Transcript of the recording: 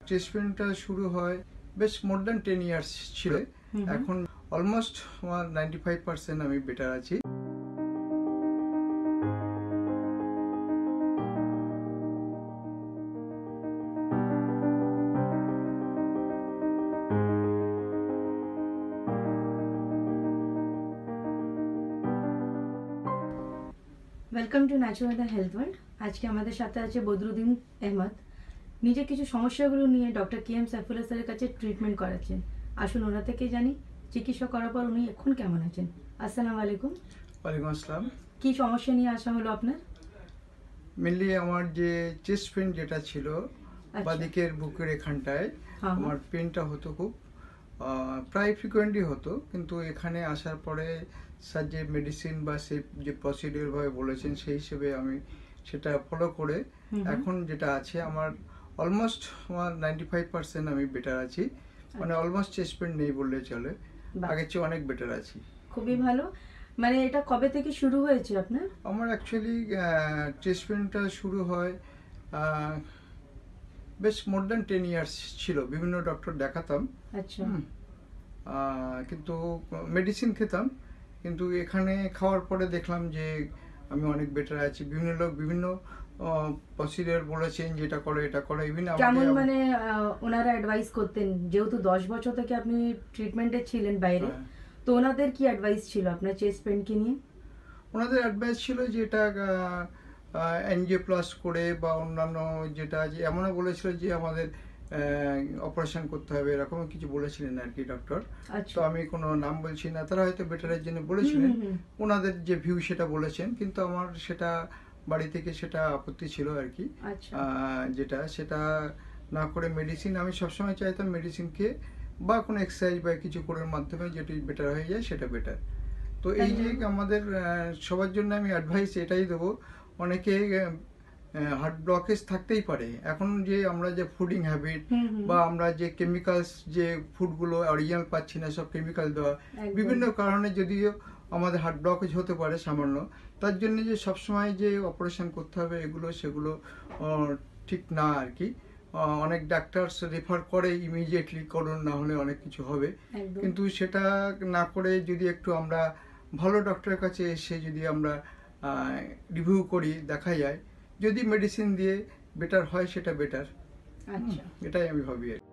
ট্রিটমেন্টটা শুরু হয় বেশ মোর দ্যান 10 ইয়ার্স ছিল। এখন অলমোস্ট আমার 95% আমি বেটার আছি। Welcome to natural the health world. আজকে আমাদের সাথে আছে বদরুদ্দিন আহমদ। নিজের কিছু সমস্যাগুলো নিয়ে ডক্টর KM সাইফুল্লাহ স্যারের কাছে ট্রিটমেন্ট করাচ্ছেন। আসুন ওনার থেকে জানি চিকিৎসা করার পর উনি এখন কেমন আছেন। আসসালামু আলাইকুম। ওয়ালাইকুম আসসালাম। কি সমস্যা নিয়ে আসা হলো আপনার? মেনলি আমার যে চেস্ট পেন যেটা ছিল বাদিকের বুকের এখানটায় আমার পেনটা হতো খুব প্রায় ফ্রিকোয়েন্টলি হতো, কিন্তু এখানে আসার পরে স্যার যে মেডিসিন বা সে যে প্রসিডিওর ভাবে বলেছেন সেই হিসেবে আমি সেটা ফলো করে এখন যেটা আছে আমার অলমোস্ট আমার 95% আমি বেটার আছি। মানে অলমোস্ট চেস্ট পেন নেই বললে চলে, আগের চেয়ে অনেক বেটার আছি। খুবই ভালো। মানে এটা কবে থেকে শুরু হয়েছে আপনার? আমার অ্যাকচুয়ালি চেস্ট পেনটা শুরু হয় বেশ মোর দ্যান 10 ইয়ার্স ছিল। বিভিন্ন ডক্টর দেখাতাম, আচ্ছা, কিন্তু মেডিসিন খেতাম, কিন্তু এখানে খাওয়ার পরে দেখলাম যে আমি অনেক বেটার আছি। বিভিন্ন লোক বিভিন্ন প্রসিডিওর বলেছেন যেটা করো এটা করো। ইভেন কেমন মানে ওনারা অ্যাডভাইস করতেন? যেহেতু 10 বছর থেকে আপনি ট্রিটমেন্টে ছিলেন বাইরে, তো ওনাদের কি অ্যাডভাইস ছিল আপনার চেস্ট পেনকে নিয়ে? ওনাদের অ্যাডভাইস ছিল যে এটা এনজিওপ্লাস্ট করে বা অন্যান্য যেটা যে এমনও বলেছিল যে আমাদের অপারেশন করতে হবে, এরকম কিছু বলেছিলেন আর কি ডক্টর। তো আমি কোনো নাম বলছি না, তারা হয়তো বেটারের জন্য বলেছিলেন, ওনাদের যে ভিউ সেটা বলেছেন, কিন্তু আমার সেটা বাড়ি থেকে সেটা আপত্তি ছিল আর কি। যেটা সেটা না করে মেডিসিন আমি সবসময় চাইতাম মেডিসিন খেয়ে বা কোনো এক্সারসাইজ বা কিছু করার মাধ্যমে যেটি বেটার হয়ে যায় সেটা বেটার। তো এই যে আমাদের সবার জন্য আমি অ্যাডভাইস এটাই দেবো, অনেকে হার্ট ব্লকেজ থাকতেই পারে। এখন যে আমরা যে ফুডিং হ্যাবিট বা আমরা যে কেমিক্যালস যে ফুডগুলো অরিজিনাল পাচ্ছি না, সব কেমিক্যাল দেওয়া, বিভিন্ন কারণে যদিও আমাদের হার্ট ব্লকেজ হতে পারে সামান্য, তার জন্য যে সবসময় যে অপারেশন করতে হবে এগুলো সেগুলো ঠিক না আর কি। অনেক ডাক্তারস রেফার করে ইমিডিয়েটলি করুন, না হলে অনেক কিছু হবে, কিন্তু সেটা না করে যদি একটু আমরা ভালো ডক্টরের কাছে এসে যদি আমরা রিভিউ করি, দেখা যায় যদি মেডিসিন দিয়ে বেটার হয় সেটা বেটার। এটাই আমি ভাবি আর কি।